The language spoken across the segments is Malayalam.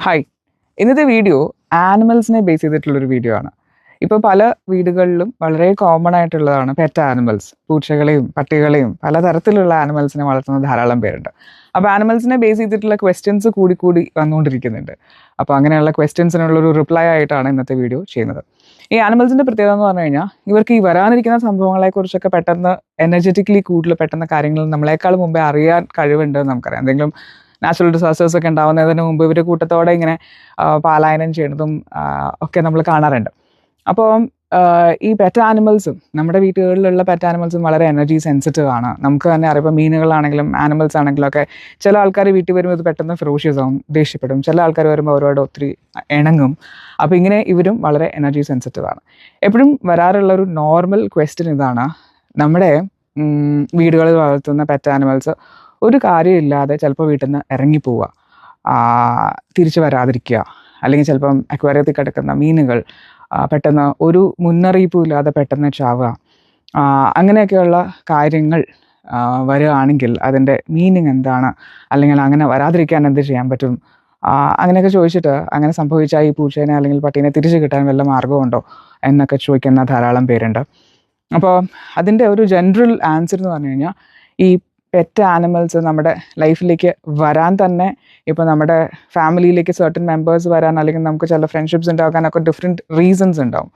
ഹായ്, ഇന്നത്തെ വീഡിയോ ആനിമൽസിനെ ബേസ് ചെയ്തിട്ടുള്ളൊരു വീഡിയോ ആണ്. ഇപ്പോൾ പല വീടുകളിലും വളരെ കോമൺ ആയിട്ടുള്ളതാണ് പെറ്റ് ആനിമൽസ്. പൂച്ചകളെയും പട്ടികളെയും പലതരത്തിലുള്ള ആനിമൽസിനെ വളർത്തുന്ന ധാരാളം പേരുണ്ട്. അപ്പോൾ ആനിമൽസിനെ ബേസ് ചെയ്തിട്ടുള്ള ക്വസ്റ്റ്യൻസ് കൂടി കൂടി വന്നുകൊണ്ടിരിക്കുന്നുണ്ട്. അപ്പോൾ അങ്ങനെയുള്ള ക്വസ്റ്റ്യൻസിനുള്ളൊരു റിപ്ലൈ ആയിട്ടാണ് ഇന്നത്തെ വീഡിയോ ചെയ്യുന്നത്. ഈ ആനിമൽസിൻ്റെ പ്രത്യേകത എന്ന് പറഞ്ഞു കഴിഞ്ഞാൽ ഇവർക്ക് ഈ വരാനിരിക്കുന്ന സംഭവങ്ങളെക്കുറിച്ചൊക്കെ പെട്ടെന്ന് എനർജറ്റിക്കലി കൂടുതൽ പെട്ടെന്ന് കാര്യങ്ങൾ നമ്മളെക്കാൾ മുമ്പേ അറിയാൻ കഴിവുണ്ട് നമുക്കറിയാം. എന്തെങ്കിലും നാച്ചുറൽ ഡിസാസ്റ്റേഴ്സ് ഒക്കെ ഉണ്ടാവുന്നതിന് മുമ്പ് ഇവർ കൂട്ടത്തോടെ ഇങ്ങനെ പലായനം ചെയ്യുന്നതും ഒക്കെ നമ്മൾ കാണാറുണ്ട്. അപ്പോൾ ഈ പെറ്റ് ആനിമൽസും നമ്മുടെ വീടുകളിലുള്ള പെറ്റ് ആനിമൽസും വളരെ എനർജി സെൻസിറ്റീവ് ആണ്. നമുക്ക് തന്നെ അറിയാം, ഇപ്പോൾ മീനുകളാണെങ്കിലും ആനിമൽസ് ആണെങ്കിലും ഒക്കെ ചില ആൾക്കാർ വീട്ടിൽ വരുമ്പോൾ ഇത് പെട്ടെന്ന് ഫെറോഷ്യസ് ആവും, ദേഷ്യപ്പെടും. ചില ആൾക്കാർ വരുമ്പോൾ അവരോട് ഒത്തിരി ഇണങ്ങും. അപ്പോൾ ഇങ്ങനെ ഇവരും വളരെ എനർജി സെൻസിറ്റീവ് ആണ്. എപ്പോഴും വരാറുള്ള ഒരു നോർമൽ ക്വസ്റ്റ്യൻ ഇതാണ്: നമ്മുടെ വീടുകളിൽ വളർത്തുന്ന പെറ്റ് ആനിമൽസ് ഒരു കാര്യമില്ലാതെ ചിലപ്പോൾ വീട്ടിൽ നിന്ന് ഇറങ്ങിപ്പോവുക, തിരിച്ചു വരാതിരിക്കുക, അല്ലെങ്കിൽ ചിലപ്പം അക്വേറിയത്തിൽ കിടക്കുന്ന മീനുകൾ പെട്ടെന്ന് ഒരു മുന്നറിയിപ്പും ഇല്ലാതെ പെട്ടെന്ന് ചാവുക, അങ്ങനെയൊക്കെയുള്ള കാര്യങ്ങൾ വരികയാണെങ്കിൽ അതിൻ്റെ മീനിങ് എന്താണ്, അല്ലെങ്കിൽ അങ്ങനെ വരാതിരിക്കാൻ എന്ത് ചെയ്യാൻ പറ്റും, അങ്ങനെയൊക്കെ ചോദിച്ചിട്ട് അങ്ങനെ സംഭവിച്ചാൽ ഈ പൂച്ചേനെ അല്ലെങ്കിൽ പട്ടീനെ തിരിച്ചു കിട്ടാൻ വല്ല മാർഗമുണ്ടോ എന്നൊക്കെ ചോദിക്കുന്ന ധാരാളം പേരുണ്ട്. അപ്പോൾ അതിൻ്റെ ഒരു ജനറൽ ആൻസർ എന്ന് പറഞ്ഞു കഴിഞ്ഞാൽ ഈ പെറ്റ് ആനിമൽസ് നമ്മുടെ ലൈഫിലേക്ക് വരാൻ തന്നെ, ഇപ്പോൾ നമ്മുടെ ഫാമിലിയിലേക്ക് സർട്ടൻ മെമ്പേഴ്സ് വരാൻ, അല്ലെങ്കിൽ നമുക്ക് ചില ഫ്രണ്ട്ഷിപ്സ് ഉണ്ടാക്കാനൊക്കെ ഡിഫറെൻറ്റ് റീസൺസ് ഉണ്ടാവും.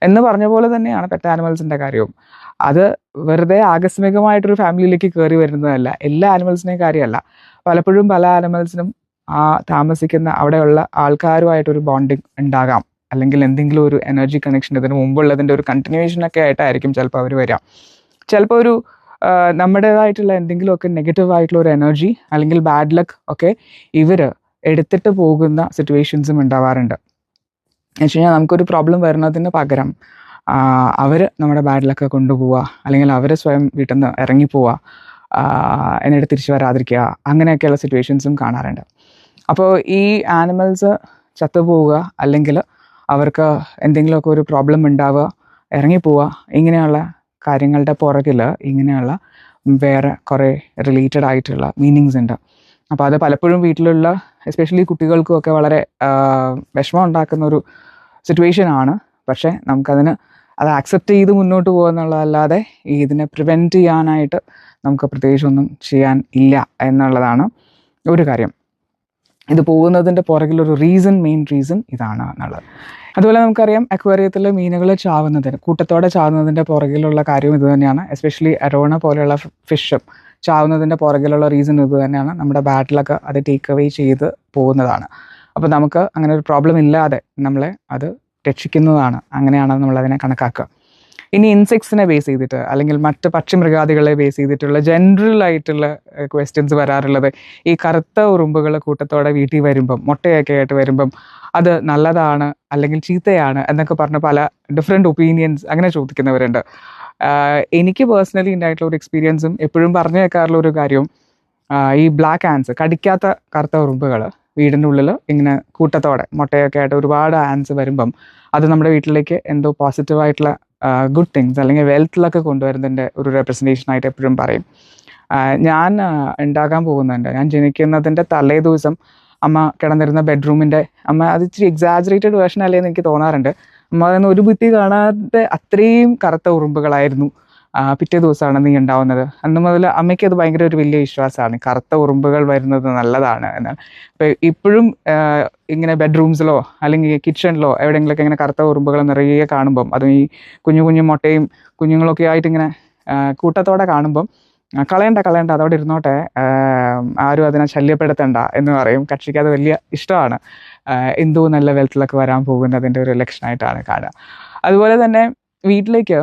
എന്ന് പറഞ്ഞ പോലെ തന്നെയാണ് പെറ്റ് ആനിമൽസിൻ്റെ കാര്യവും. അത് വെറുതെ ആകസ്മികമായിട്ടൊരു ഫാമിലിയിലേക്ക് കയറി വരുന്നതല്ല, എല്ലാ ആനിമൽസിനെയും കാര്യമല്ല. പലപ്പോഴും പല ആനിമൽസിനും താമസിക്കുന്ന അവിടെയുള്ള ആൾക്കാരുമായിട്ടൊരു ബോണ്ടിങ് ഉണ്ടാകാം, അല്ലെങ്കിൽ എന്തെങ്കിലും ഒരു എനർജി കണക്ഷൻ ഇതിന് മുമ്പുള്ളതിൻ്റെ ഒരു കണ്ടിന്യൂവേഷനൊക്കെ ആയിട്ടായിരിക്കും ചിലപ്പോൾ അവർ വരാം. ചിലപ്പോൾ ഒരു നമ്മുടേതായിട്ടുള്ള എന്തെങ്കിലുമൊക്കെ നെഗറ്റീവായിട്ടുള്ള ഒരു എനർജി അല്ലെങ്കിൽ ബാഡ് ലക്ക് ഒക്കെ ഇവർ എടുത്തിട്ട് പോകുന്ന സിറ്റുവേഷൻസും ഉണ്ടാവാറുണ്ട്. എന്ന് വെച്ച് കഴിഞ്ഞാൽ നമുക്കൊരു പ്രോബ്ലം വരുന്നതിന് പകരം അവർ നമ്മുടെ ബാഡ് ലക്ക് കൊണ്ടുപോവുക, അല്ലെങ്കിൽ അവർ സ്വയം വീട്ടിൽ നിന്ന് ഇറങ്ങിപ്പോവുക, എന്നിട്ട് തിരിച്ചു വരാതിരിക്കുക, അങ്ങനെയൊക്കെയുള്ള സിറ്റുവേഷൻസും കാണാറുണ്ട്. അപ്പോൾ ഈ ആനിമൽസ് ചത്തുപോവുക, അല്ലെങ്കിൽ അവർക്ക് എന്തെങ്കിലുമൊക്കെ ഒരു പ്രോബ്ലം ഉണ്ടാവുക, ഇറങ്ങിപ്പോവുക, ഇങ്ങനെയുള്ള കാര്യങ്ങളുടെ പുറകിൽ ഇങ്ങനെയുള്ള വേറെ കുറേ റിലേറ്റഡ് ആയിട്ടുള്ള മീനിങ്സ് ഉണ്ട്. അപ്പോൾ അത് പലപ്പോഴും വീട്ടിലുള്ള എസ്പെഷ്യലി കുട്ടികൾക്കുമൊക്കെ വളരെ വിഷമം ഉണ്ടാക്കുന്ന ഒരു സിറ്റുവേഷനാണ്. പക്ഷേ അത് ആക്സെപ്റ്റ് ചെയ്ത് മുന്നോട്ട് പോകുക എന്നുള്ളതല്ലാതെ ഇതിനെ പ്രിവെൻറ്റ് ചെയ്യാനായിട്ട് നമുക്ക് പ്രത്യേകിച്ചൊന്നും ചെയ്യാൻ ഇല്ല എന്നുള്ളതാണ് ഒരു കാര്യം. ഇത് പോകുന്നതിൻ്റെ പുറകിലൊരു മെയിൻ റീസൺ ഇതാണ് എന്നുള്ളത്. അതുപോലെ നമുക്കറിയാം, അക്വേറിയത്തിൽ മീനുകൾ കൂട്ടത്തോടെ ചാവുന്നതിൻ്റെ പുറകിലുള്ള കാര്യം ഇത് തന്നെയാണ്. എസ്പെഷ്യലി അരോണ പോലെയുള്ള ഫിഷും ചാവുന്നതിൻ്റെ പുറകിലുള്ള റീസൺ ഇത് തന്നെയാണ്. നമ്മുടെ ബാറ്റിലൊക്കെ അത് ടേക്ക് അവേ ചെയ്ത് പോകുന്നതാണ്. അപ്പോൾ നമുക്ക് അങ്ങനെ ഒരു പ്രോബ്ലം ഇല്ലാതെ നമ്മളെ അത് രക്ഷിക്കുന്നതാണ്. അങ്ങനെയാണ് നമ്മളതിനെ കണക്കാക്കുക. ഇനി ഇൻസെക്ട്സിനെ ബേസ് ചെയ്തിട്ട്, അല്ലെങ്കിൽ മറ്റ് പക്ഷിമൃഗാദികളെ ബേസ് ചെയ്തിട്ടുള്ള ജനറൽ ആയിട്ടുള്ള ക്വസ്റ്റ്യൻസ് വരാറുള്ളത്, ഈ കറുത്ത ഉറുമ്പുകൾ കൂട്ടത്തോടെ വീട്ടിൽ വരുമ്പം, മുട്ടയൊക്കെ ആയിട്ട് വരുമ്പം അത് നല്ലതാണ് അല്ലെങ്കിൽ ചീത്തയാണ് എന്നൊക്കെ പറഞ്ഞ് പല ഡിഫറെൻറ്റ് ഒപ്പീനിയൻസ് അങ്ങനെ ചോദിക്കുന്നവരുണ്ട്. എനിക്ക് പേഴ്സണലി ഉണ്ടായിട്ടുള്ള ഒരു എക്സ്പീരിയൻസും എപ്പോഴും പറഞ്ഞു കേൾക്കാറുള്ള ഒരു കാര്യവും, ഈ ബ്ലാക്ക് ആൻസ്, കടിക്കാത്ത കറുത്ത ഉറുമ്പുകൾ വീടിൻ്റെ ഉള്ളിൽ ഇങ്ങനെ കൂട്ടത്തോടെ മുട്ടയൊക്കെ ആയിട്ട് ഒരുപാട് ആൻസ് വരുമ്പം അത് നമ്മുടെ വീട്ടിലേക്ക് എന്തോ പോസിറ്റീവായിട്ടുള്ള ഗുഡ് തിങ്സ് അല്ലെങ്കിൽ വെൽത്തിലൊക്കെ കൊണ്ടുവരുന്നതിൻ്റെ ഒരു റെപ്രസെൻറ്റേഷനായിട്ട് എപ്പോഴും പറയും. ഞാൻ ഉണ്ടാകാൻ പോകുന്നുണ്ട്, ഞാൻ ജനിക്കുന്നതിൻ്റെ തലേ ദിവസം അമ്മ കിടന്നിരുന്ന ബെഡ്റൂമിൻ്റെ അത് ഇച്ചിരി എക്സാജറേറ്റഡ് വേർഷൻ അല്ലേന്ന് എനിക്ക് തോന്നാറുണ്ട്. അമ്മ അതിന് ഒരു ഭിത്തി കാണാതെ അത്രയും കറുത്ത ഉറുമ്പുകളായിരുന്നു പിറ്റേ ദിവസമാണ് നീ ഉണ്ടാവുന്നത്. അന്ന് മുതൽ അമ്മയ്ക്ക് അത് ഭയങ്കര ഒരു വലിയ വിശ്വാസമാണ്, കറുത്ത ഉറുമ്പുകൾ വരുന്നത് നല്ലതാണ് എന്നാണ്. അപ്പോൾ ഇപ്പോഴും ഇങ്ങനെ ബെഡ്റൂംസിലോ അല്ലെങ്കിൽ കിച്ചണിലോ എവിടെയെങ്കിലുമൊക്കെ ഇങ്ങനെ കറുത്ത ഉറുമ്പുകൾ നിറയെ കാണുമ്പം, അതും ഈ കുഞ്ഞു കുഞ്ഞു മുട്ടയും കുഞ്ഞുങ്ങളൊക്കെ ആയിട്ട് ഇങ്ങനെ കൂട്ടത്തോടെ കാണുമ്പം കളയണ്ട അതവിടെ ഇരുന്നോട്ടെ, ആരും അതിനെ ശല്യപ്പെടുത്തണ്ട എന്ന് പറയും. കക്ഷിക്ക് അത് വലിയ ഇഷ്ടമാണ്. എന്തോ നല്ല വെൽത്തിലൊക്കെ വരാൻ പോകുന്നതിൻ്റെ ഒരു ലക്ഷണമായിട്ടാണ് കാണുക. അതുപോലെ തന്നെ വീട്ടിലേക്ക്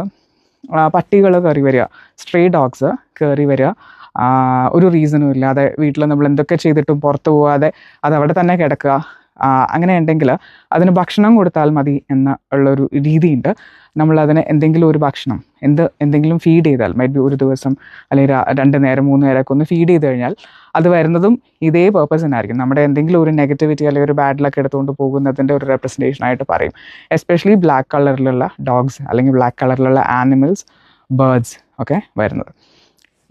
പട്ടികൾ കയറി വരിക, സ്ട്രേ ഡോഗ്സ് കയറി വരിക, ഒരു റീസണും ഇല്ലാതെ വീട്ടിൽ നമ്മൾ എന്തൊക്കെ ചെയ്തിട്ടും പുറത്തു പോകാതെ അതവിടെ തന്നെ കിടക്കുക, അങ്ങനെ ഉണ്ടെങ്കിൽ അതിന് ഭക്ഷണം കൊടുത്താൽ മതി ഉള്ളൊരു രീതിയുണ്ട്. നമ്മളതിന് എന്തെങ്കിലും ഒരു ഭക്ഷണം എന്തെങ്കിലും ഫീഡ് ചെയ്താൽ, മൈ ബി ഒരു ദിവസം അല്ലെങ്കിൽ 2 നേരം 3 നേരമൊക്കെ ഒന്ന് ഫീഡ് ചെയ്ത് കഴിഞ്ഞാൽ അത് വരുന്നതും ഇതേ പേർപ്പസിനായിരിക്കും. നമ്മുടെ എന്തെങ്കിലും ഒരു നെഗറ്റിവിറ്റി അല്ലെങ്കിൽ ഒരു ബാഡ് ലക്ക് എടുത്തുകൊണ്ട് പോകുന്നതിൻ്റെ ഒരു റെപ്രസെൻറ്റേഷനായിട്ട് പറയും. എസ്പെഷ്യലി ബ്ലാക്ക് കളറിലുള്ള ഡോഗ്സ് അല്ലെങ്കിൽ ബ്ലാക്ക് കളറിലുള്ള ആനിമൽസ്, ബേർഡ്സ് ഒക്കെ വരുന്നത്.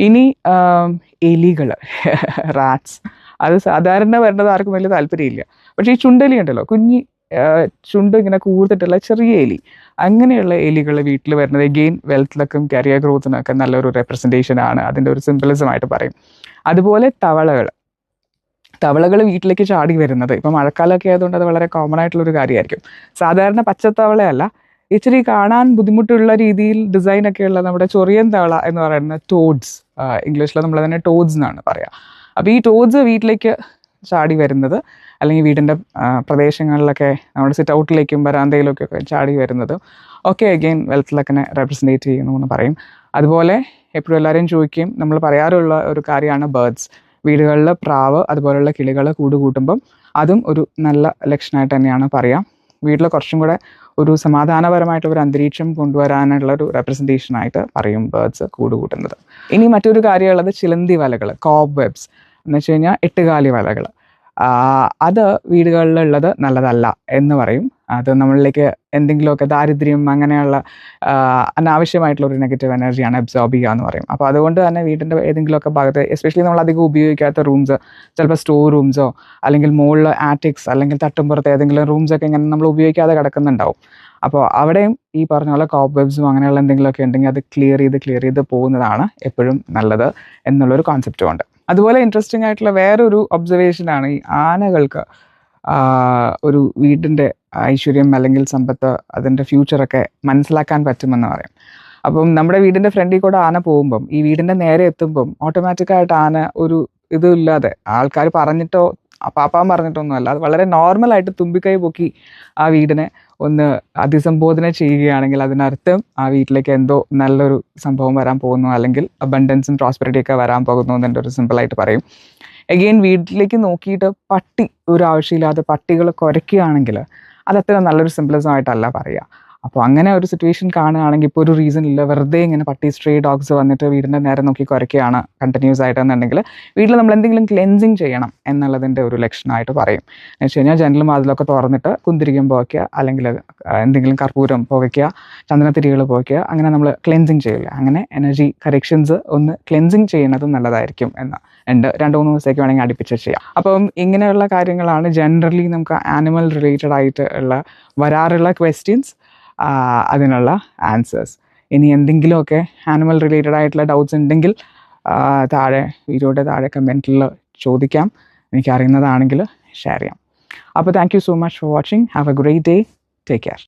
ഇനി എലികൾ, റാറ്റ്സ്, അത് സാധാരണ വരുന്നത് ആർക്കും വലിയ താല്പര്യമില്ല. പക്ഷേ ഈ ചുണ്ടെലി ഉണ്ടല്ലോ, കുഞ്ഞി ചുണ്ട് ഇങ്ങനെ കൂർത്തിട്ടുള്ള ചെറിയ എലി, അങ്ങനെയുള്ള എലികൾ വീട്ടിൽ വരുന്നത് എഗെയിൻ വെൽത്തിലൊക്കെ കരിയർ ഗ്രോത്തിനൊക്കെ നല്ലൊരു റെപ്രസെൻറ്റേഷൻ ആണ്, അതിൻ്റെ ഒരു സിംബലിസമായിട്ട് പറയും. അതുപോലെ തവളകൾ വീട്ടിലേക്ക് ചാടി വരുന്നത് ഇപ്പം മഴക്കാലമൊക്കെ ആയതുകൊണ്ട് അത് വളരെ കോമൺ ആയിട്ടുള്ളൊരു കാര്യമായിരിക്കും. സാധാരണ പച്ചത്തവളയല്ല, ഇച്ചിരി കാണാൻ ബുദ്ധിമുട്ടുള്ള രീതിയിൽ ഡിസൈനൊക്കെയുള്ള നമ്മുടെ ചൊറിയൻ തവള എന്ന് പറയുന്ന ടോഡ്സ്, ഇംഗ്ലീഷിൽ നമ്മൾ തന്നെ ടോഡ്സ് എന്നാണ് പറയുക. അപ്പോൾ ഈ ടോഡ്സ് വീട്ടിലേക്ക് ചാടി വരുന്നത്, അല്ലെങ്കിൽ വീടിൻ്റെ പ്രദേശങ്ങളിലൊക്കെ നമ്മുടെ സിറ്റ് ഔട്ടിലേക്കും വരാന്തയിലേക്കൊക്കെ ചാടി വരുന്നത് ഒക്കെ അഗെയിൻ വെൽത്തിലൊക്കെ റെപ്രസെൻറ്റേറ്റ് ചെയ്യുന്നു എന്ന് പറയും. അതുപോലെ എപ്പോഴും എല്ലാവരും ചോദിക്കുകയും നമ്മൾ പറയാറുള്ള ഒരു കാര്യമാണ് ബേർഡ്സ്. വീടുകളിൽ പ്രാവ് അതുപോലുള്ള കിളികൾ കൂട് കൂട്ടുമ്പം അതും ഒരു നല്ല ലക്ഷണമായിട്ട് തന്നെയാണ് പറയാം. വീട്ടിൽ കുറച്ചും കൂടെ ഒരു സമാധാനപരമായിട്ടുള്ള ഒരു അന്തരീക്ഷം കൊണ്ടുവരാനുള്ള ഒരു റെപ്രസെൻറ്റേഷനായിട്ട് പറയും ബേർഡ്സ് കൂട് കൂട്ടുന്നത്. ഇനി മറ്റൊരു കാര്യമുള്ളത് ചിലന്തി വലകൾ, കോബ് വെബ്സ് എന്ന് വെച്ച് കഴിഞ്ഞാൽ എട്ടുകാലി വലകൾ. അത് വീടുകളിലുള്ളത് നല്ലതല്ല എന്ന് പറയും. അത് നമ്മളിലേക്ക് എന്തെങ്കിലുമൊക്കെ ദാരിദ്ര്യം അങ്ങനെയുള്ള അനാവശ്യമായിട്ടുള്ള ഒരു നെഗറ്റീവ് എനർജിയാണ് അബ്സോർബ് ചെയ്യുക എന്ന് പറയും. അപ്പോൾ അതുകൊണ്ട് തന്നെ വീടിൻ്റെ ഏതെങ്കിലുമൊക്കെ ഭാഗത്ത്, എസ്പെഷ്യലി നമ്മൾ അധികം ഉപയോഗിക്കാത്ത റൂംസ്, ചിലപ്പോൾ സ്റ്റോർ റൂംസോ അല്ലെങ്കിൽ മുകളിൽ ആറ്റിക്സ് അല്ലെങ്കിൽ തട്ടുംപുറത്ത് ഏതെങ്കിലും റൂംസൊക്കെ ഇങ്ങനെ നമ്മൾ ഉപയോഗിക്കാതെ കിടക്കുന്നുണ്ടാവും. അപ്പോൾ അവിടെയും ഈ പറഞ്ഞ പോലെ കോബ് വെബ്സും അങ്ങനെയുള്ള എന്തെങ്കിലുമൊക്കെ ഉണ്ടെങ്കിൽ അത് ക്ലിയർ ചെയ്ത് പോകുന്നതാണ് എപ്പോഴും നല്ലത് എന്നുള്ളൊരു കോൺസെപ്റ്റും ഉണ്ട്. അതുപോലെ ഇൻട്രസ്റ്റിംഗ് ആയിട്ടുള്ള വേറൊരു ഒബ്സർവേഷനാണ് ഈ ആനകൾക്ക് ഒരു വീടിൻ്റെ ഐശ്വര്യം അല്ലെങ്കിൽ സമ്പത്ത്, അതിൻ്റെ ഫ്യൂച്ചറൊക്കെ മനസ്സിലാക്കാൻ പറ്റുമെന്ന് പറയും. അപ്പം നമ്മുടെ വീടിൻ്റെ ഫ്രണ്ടിൽ കൂടെ ആന പോകുമ്പം ഈ വീടിൻ്റെ നേരെ എത്തുമ്പം ഓട്ടോമാറ്റിക്കായിട്ട് ആന ഒരു ഇതുമില്ലാതെ, ആൾക്കാർ പറഞ്ഞിട്ടോ പാപ്പാൻ പറഞ്ഞിട്ടൊന്നുമല്ല, അത് വളരെ നോർമലായിട്ട് തുമ്പിക്കൈ പൊക്കി ആ വീടിനെ ഒന്ന് അഭിസംബോധന ചെയ്യുകയാണെങ്കിൽ അതിനർത്ഥം ആ വീട്ടിലേക്ക് എന്തോ നല്ലൊരു സംഭവം വരാൻ പോകുന്നു, അല്ലെങ്കിൽ അബണ്ടൻസും പ്രോസ്പെറിറ്റിയൊക്കെ വരാൻ പോകുന്നു എന്നതിൻ്റെ ഒരു സിമ്പിളായിട്ട് പറയും. എഗെയിൻ വീട്ടിലേക്ക് നോക്കിയിട്ട് പട്ടി ഒരു ആവശ്യമില്ലാതെ പട്ടികൾ കുരയ്ക്കുകയാണെങ്കിൽ അതത്ര നല്ലൊരു സിംബലിസമായിട്ടല്ല പറയുക. അപ്പോൾ അങ്ങനെ ഒരു സിറ്റുവേഷൻ കാണുകയാണെങ്കിൽ ഇപ്പോൾ ഒരു റീസൺ ഇല്ല, വെറുതെ ഇങ്ങനെ പട്ടി സ്ട്രേ ഡോഗ്സ് വന്നിട്ട് വീടിൻ്റെ നേരെ നോക്കി കുരയ്ക്കുകയാണ് കണ്ടിന്യൂസ് ആയിട്ടെന്നുണ്ടെങ്കിൽ വീട്ടിൽ നമ്മൾ എന്തെങ്കിലും ക്ലെൻസിങ് ചെയ്യണം എന്നുള്ളതിൻ്റെ ഒരു ലക്ഷണമായിട്ട് പറയും. എന്ന് വെച്ച് കഴിഞ്ഞാൽ ജനലും വാതിലൊക്കെ തുറന്നിട്ട് കുന്തിരിക്കം പുകയ്ക്കുക, അല്ലെങ്കിൽ എന്തെങ്കിലും കർപ്പൂരം പുകയ്ക്കുക, ചന്ദനത്തിരികൾ പുകയ്ക്കുക, അങ്ങനെ നമ്മൾ ക്ലെൻസിങ് ചെയ്യില്ല. അങ്ങനെ എനർജി കറക്ഷൻസ് ഒന്ന് ക്ലെൻസിങ് ചെയ്യുന്നത് നല്ലതായിരിക്കും എന്ന് ഉണ്ട്. 2-3 ദിവസത്തേക്ക് വേണമെങ്കിൽ അടുപ്പിച്ച് ചെയ്യാം. അപ്പം ഇങ്ങനെയുള്ള കാര്യങ്ങളാണ് ജനറലി നമുക്ക് ആനിമൽ റിലേറ്റഡ് ആയിട്ട് വരാറുള്ള ക്വസ്റ്റ്യൻസ്, അതിനുള്ള ആൻസേഴ്സ്. ഇനി എന്തെങ്കിലുമൊക്കെ ആനിമൽ റിലേറ്റഡ് ആയിട്ടുള്ള ഡൗട്ട്സ് ഉണ്ടെങ്കിൽ വീഡിയോയുടെ താഴെ കമൻറ്റിൽ ചോദിക്കാം, എനിക്കറിയുന്നതാണെങ്കിൽ ഷെയർ ചെയ്യാം. അപ്പോൾ thank you so much for watching. Have A great day. Take care.